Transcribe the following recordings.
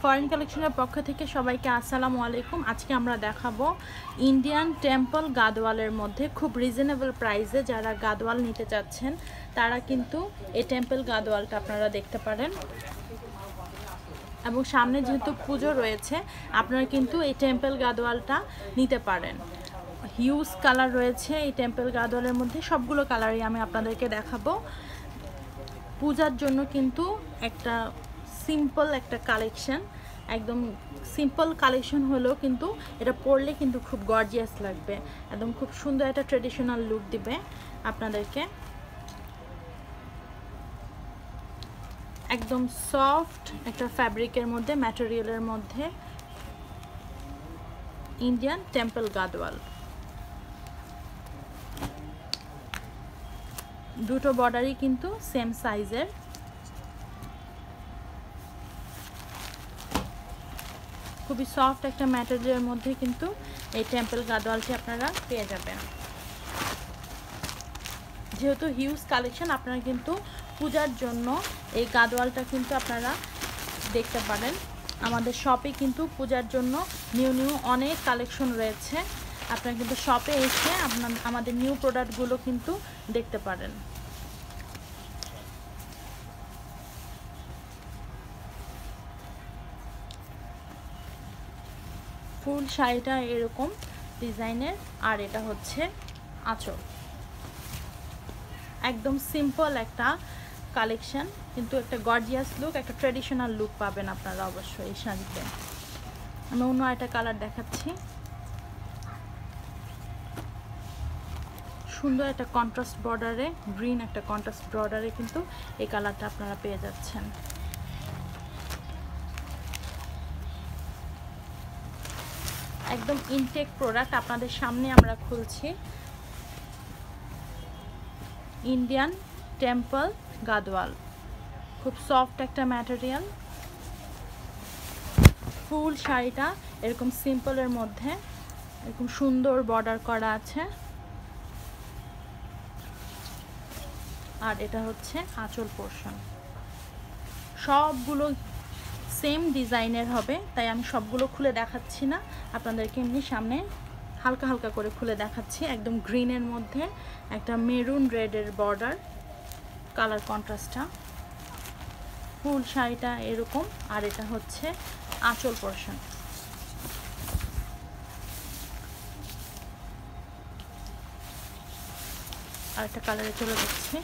Foreign কালেকশনের পক্ষ থেকে সবাইকে আসসালামু আলাইকুম। আজকে আমরা দেখাবো ইন্ডিয়ান টেম্পল গাদওয়ালের মধ্যে খুব রিজনেবল প্রাইসে যারা গাদওয়াল নিতে চাচ্ছেন তারা কিন্তু এই টেম্পল গাদওয়ালটা আপনারা দেখতে পারেন। এবং সামনে যেহেতু পুজো রয়েছে আপনারা কিন্তু এই টেম্পল গাদওয়ালটা নিতে পারেন। হিউজ কালার রয়েছে এই টেম্পল গাদওয়ালের মধ্যে, সবগুলো কালারই আমি আপনাদেরকে দেখাবো। পূজার জন্য কিন্তু একটা সিম্পল একটা কালেকশন, একদম সিম্পল কালেকশন হলেও কিন্তু এটা পরলে কিন্তু খুব গর্জিয়াস লাগবে, একদম খুব সুন্দর একটা ট্রেডিশনাল লুক দিবে আপনাদেরকে। একদম সফট একটা ফ্যাব্রিকের মধ্যে, ম্যাটেরিয়ালের মধ্যে ইন্ডিয়ান টেম্পল গাদওয়াল। দুটো বর্ডারই কিন্তু সেম সাইজের। খুবই সফট একটা ম্যাটেরিয়ালের মধ্যে কিন্তু এই টেম্পল গাদওয়ালটি আপনারা পেয়ে যাবেন। যেহেতু হিউজ কালেকশন, আপনারা কিন্তু পূজার জন্য এই গাদওয়ালটা কিন্তু আপনারা দেখতে পারেন। আমাদের শপে কিন্তু পূজার জন্য নিউ অনেক কালেকশন রয়েছে। আপনারা কিন্তু শপে এসে আমাদের নিউ প্রোডাক্টগুলো কিন্তু দেখতে পারেন। ফুল শাড়িটা এরকম ডিজাইনের, আর এটা হচ্ছে আঁচল। একদম সিম্পল একটা কালেকশন, কিন্তু একটা গর্জিয়াস লুক, একটা ট্রেডিশনাল লুক পাবেন আপনারা অবশ্যই এই শাড়িতে। আমি অন্য একটা কালার দেখাচ্ছি। সুন্দর একটা কন্ট্রাস্ট বর্ডারে, গ্রিন একটা কন্ট্রাস্ট বর্ডারে কিন্তু এই কালারটা আপনারা পেয়ে যাচ্ছেন। একদম ইনটেক প্রোডাক্ট আপনাদের সামনে আমরা খুলছি। ইন্ডিয়ান টেম্পল গাদওয়াল, খুব সফট একটা ম্যাটেরিয়াল। ফুল শাড়িটা এরকম সিম্পলের মধ্যে এরকম সুন্দর বর্ডার করা আছে, আর এটা হচ্ছে আঁচল পোরশন। সবগুলো সেম ডিজাইনের হবে, তাই আমি সবগুলো খুলে দেখাচ্ছি না, আপনাদেরকে এমনি সামনে হালকা হালকা করে খুলে দেখাচ্ছি। একদম গ্রিনের মধ্যে একটা মেরুন রেডের বর্ডার, কালার কন্ট্রাস্টটা। ফুল শাড়িটা এরকম, আর এটা হচ্ছে আঁচল পোরশন। আর একটা কালারে চলে যাচ্ছে।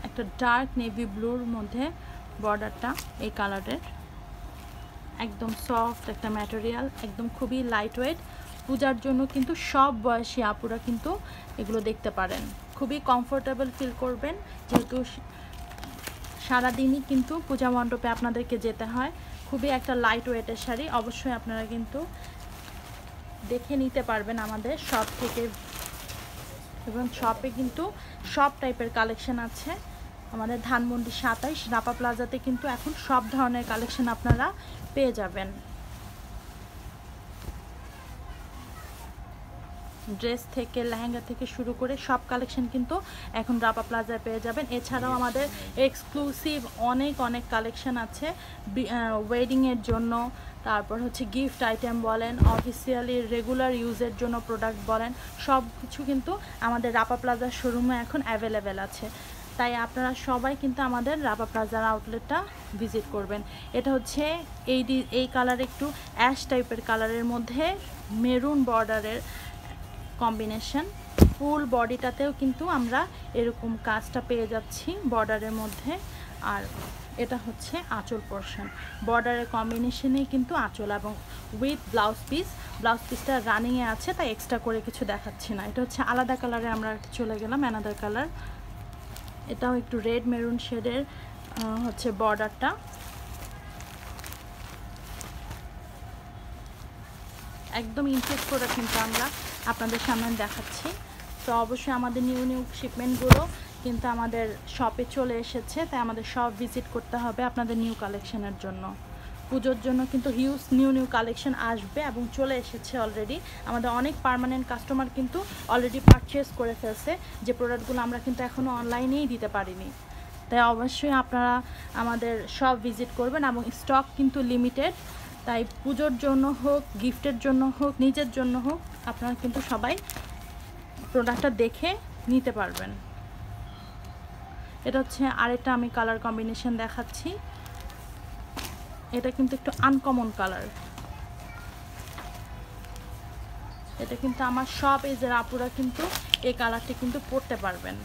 একটা ডার্ক নেভি ব্লুর মধ্যে বর্ডারটা এই কালারের। একদম সফট একটা ম্যাটেরিয়াল, একদম খুবই লাইট ওয়েট। পূজার জন্য কিন্তু সব বয়সী আপুরা কিন্তু এগুলো দেখতে পারেন, খুবই কমফোর্টেবল ফিল করবেন। যেহেতু সারাদিনই কিন্তু পূজা মণ্ডপে আপনাদেরকে যেতে হয়, খুবই একটা লাইট ওয়েটের শাড়ি। অবশ্যই আপনারা কিন্তু দেখে নিতে পারবেন আমাদের শপ থেকে, এবং শপে কিন্তু সব টাইপের কালেকশন আছে। আমাদের ধানমন্ডি 27 রাপা প্লাজাতে কিন্তু এখন সব ধরনের কালেকশন আপনারা পেয়ে যাবেন। ড্রেস থেকে লেহেঙ্গা থেকে শুরু করে সব কালেকশন কিন্তু এখন রাপা প্লাজায় পেয়ে যাবেন। এছাড়াও আমাদের এক্সক্লুসিভ অনেক কালেকশন আছে ওয়েডিংয়ের জন্য, তারপর হচ্ছে গিফট আইটেম বলেন, অফিসিয়ালি রেগুলার ইউজের জন্য প্রোডাক্ট বলেন, সব কিছু কিন্তু আমাদের রাপা প্লাজার শোরুমে এখন অ্যাভেলেবেল আছে। তাই আপনারা সবাই কিন্তু আমাদের রাপা প্লাজার আউটলেটটা ভিজিট করবেন। এটা হচ্ছে এই কালার, একটু অ্যাশ টাইপের কালারের মধ্যে মেরুন বর্ডারের কম্বিনেশন। ফুল বডিটাতেও কিন্তু আমরা এরকম কাজটা পেয়ে যাচ্ছি বর্ডারের মধ্যে। আর এটা হচ্ছে আঁচল পোরশন, বর্ডারের কম্বিনেশনেই কিন্তু আঁচল, এবং উইথ ব্লাউজ পিসটা রানিংয়ে আছে, তাই এক্সট্রা করে কিছু দেখাচ্ছি না। এটা হচ্ছে আলাদা কালারে আমরা চলে গেলাম, অ্যানাদার কালার। এটাও একটু রেড মেরুন শেডের হচ্ছে বর্ডারটা। একদম ইনটেক প্রোডাক্ট কিন্তু আমরা আপনাদের সামনে দেখাচ্ছি। তো অবশ্যই আমাদের নিউ শিপমেন্টগুলো কিন্তু আমাদের শপে চলে এসেছে, তাই আমাদের শপ ভিজিট করতে হবে আপনাদের নিউ কালেকশনের জন্য। পুজোর জন্য কিন্তু হিউজ নিউ কালেকশন আসবে এবং চলে এসেছে অলরেডি। আমাদের অনেক পার্মানেন্ট কাস্টমার কিন্তু অলরেডি পারচেস করে ফেলছে, যে প্রোডাক্টগুলো আমরা কিন্তু এখনও অনলাইনেই দিতে পারিনি। তাই অবশ্যই আপনারা আমাদের শপ ভিজিট করবেন, এবং স্টক কিন্তু লিমিটেড। তাই পুজোর জন্য হোক, গিফটের জন্য হোক, নিজের জন্য হোক, আপনারা কিন্তু সবাই প্রোডাক্টটা দেখে নিতে পারবেন। এটা হচ্ছে আরেকটা আমি কালার কম্বিনেশন দেখাচ্ছি। এটা কিন্তু একটু আনকমন কালার। এটা কিন্তু আমার সব এজের আপুরা কিন্তু এই কালারটি কিন্তু পরতে পারবেন।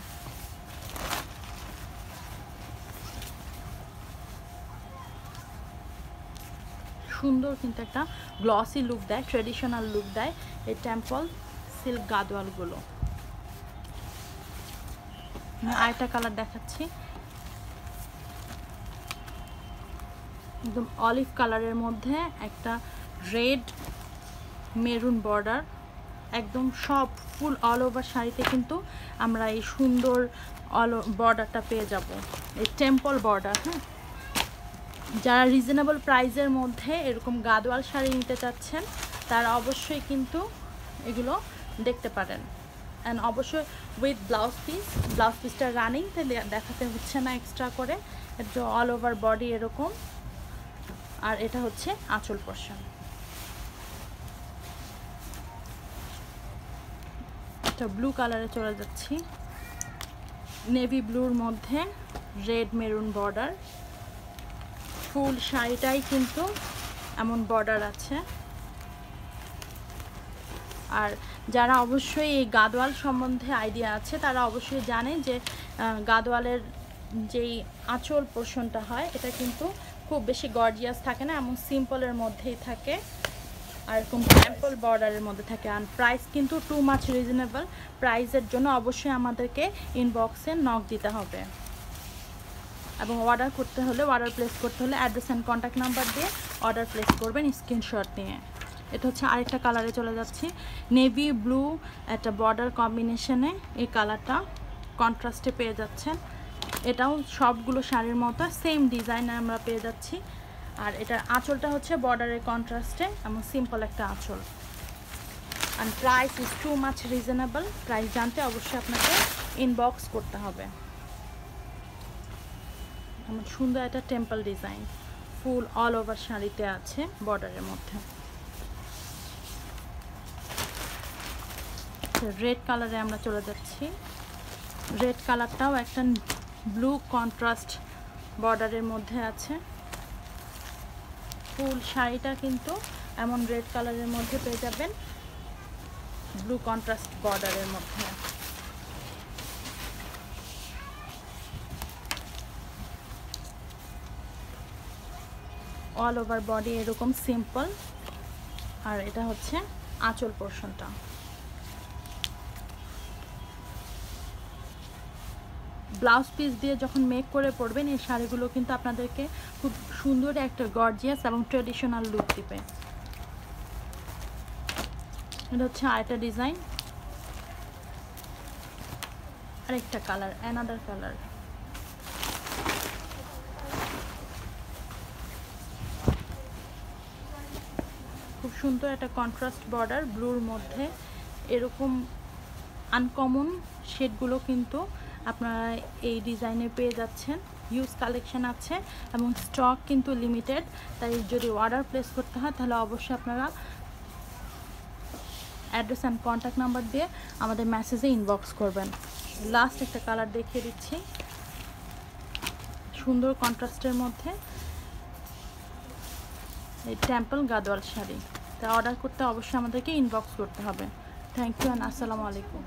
সুন্দর কিন্তু একটা গ্লসি লুক দেয়, ট্রেডিশনাল লুক দেয় এই টেম্পল সিল্ক গাদোয়ালগুলো। আরেকটা কালার দেখাচ্ছি, একদম অলিভ কালারের মধ্যে একটা রেড মেরুন বর্ডার, একদম সব ফুল অল ওভার শাড়িতে কিন্তু আমরা এই সুন্দর বর্ডারটা পেয়ে যাব, এই টেম্পল বর্ডার। হ্যাঁ, যারা রিজনেবল প্রাইসের মধ্যে এরকম গাদোয়াল শাড়ি নিতে চাচ্ছেন তারা অবশ্যই কিন্তু এগুলো দেখতে পারেন। অ্যান্ড অবশ্যই উইথ ব্লাউজ পিসটা রানিং, তাহলে দেখাতে হচ্ছে না এক্সট্রা করে। একটু অল ওভার বডি এরকম, আর এটা হচ্ছে আঁচল পোরশন। এটা ব্লু কালারে চলে যাচ্ছি, নেভি ব্লুর মধ্যে রেড মেরুন বর্ডার। ফুল শাড়িটাই কিন্তু এমন বর্ডার আছে। আর যারা অবশ্যই এই গাদোয়াল সম্বন্ধে আইডিয়া আছে তারা অবশ্যই জানে যে গাদোয়ালের যেই আঁচল পোরশনটা হয় এটা কিন্তু খুব বেশি গর্জিয়াস থাকে না, এমন সিম্পলের মধ্যেই থাকে, আর এরকম টেম্পল বর্ডারের মধ্যে থাকে। আর প্রাইস কিন্তু টু মাচ রিজনেবল। প্রাইসের জন্য অবশ্যই আমাদেরকে ইনবক্সে নক দিতে হবে, এবং অর্ডার করতে হলে, অর্ডার প্লেস করতে হলে অ্যাড্রেস অ্যান্ড কন্ট্যাক্ট নাম্বার দিয়ে অর্ডার প্লেস করবেন স্ক্রিনশট নিয়ে। এটা হচ্ছে আরেকটা কালারে চলে যাচ্ছি, নেভি ব্লু একটা বর্ডার কম্বিনেশনে। এই কালারটা কন্ট্রাস্টে পেয়ে যাচ্ছেন। এটাও সবগুলো শাড়ির মতো সেম ডিজাইনে আমরা পেয়ে যাচ্ছি। আর এটার আঁচলটা হচ্ছে বর্ডারের কন্ট্রাস্টে, এমন সিম্পল একটা আঁচল। আর price is too much reasonable. Price জানতে অবশ্যই আপনাকে ইনবক্স করতে হবে। আমার সুন্দর একটা temple design full all over শাড়িতে আছে বর্ডারের মধ্যে। রেড কালারে আমরা চলে যাচ্ছি। রেড কালারটাও একটা ব্লু কন্ট্রাস্ট বর্ডারের মধ্যে আছে। ফুল শাড়িটা কিন্তু এমন রেড কালারের মধ্যে পেয়ে যাবেন, ব্লু কন্ট্রাস্ট বর্ডারের মধ্যে। অল ওভার বডি এরকম সিম্পল, আর এটা হচ্ছে আঁচল পোরশনটা। ব্লাউজ পিস দিয়ে যখন মেক করে পরবেন এই শাড়িগুলো কিন্তু আপনাদেরকে খুব সুন্দর একটা গর্জিয়াস এবং ট্রেডিশনাল লুক দিবে। এটা হচ্ছে আরেকটা ডিজাইন, আরেকটা কালার, অ্যানাদার কালার। খুব সুন্দর একটা কন্ট্রাস্ট বর্ডার ব্লুর মধ্যে। এরকম আনকমন শেডগুলো কিন্তু আপনারা এই ডিজাইনে পেয়ে যাচ্ছেন। হিউজ কালেকশন আছে এবং স্টক কিন্তু লিমিটেড। তাই যদি অর্ডার প্লেস করতে হয় তাহলে অবশ্যই আপনারা অ্যাড্রেস অ্যান্ড কন্ট্যাক্ট নাম্বার দিয়ে আমাদের মেসেজে ইনবক্স করবেন। লাস্ট একটা কালার দেখিয়ে দিচ্ছি, সুন্দর কন্ট্রাস্টের মধ্যে এই টেম্পল গাদোয়াল শাড়ি। তা অর্ডার করতে অবশ্যই আমাদেরকে ইনবক্স করতে হবে। থ্যাংক ইউ অ্যান্ড আসসালামু আলাইকুম।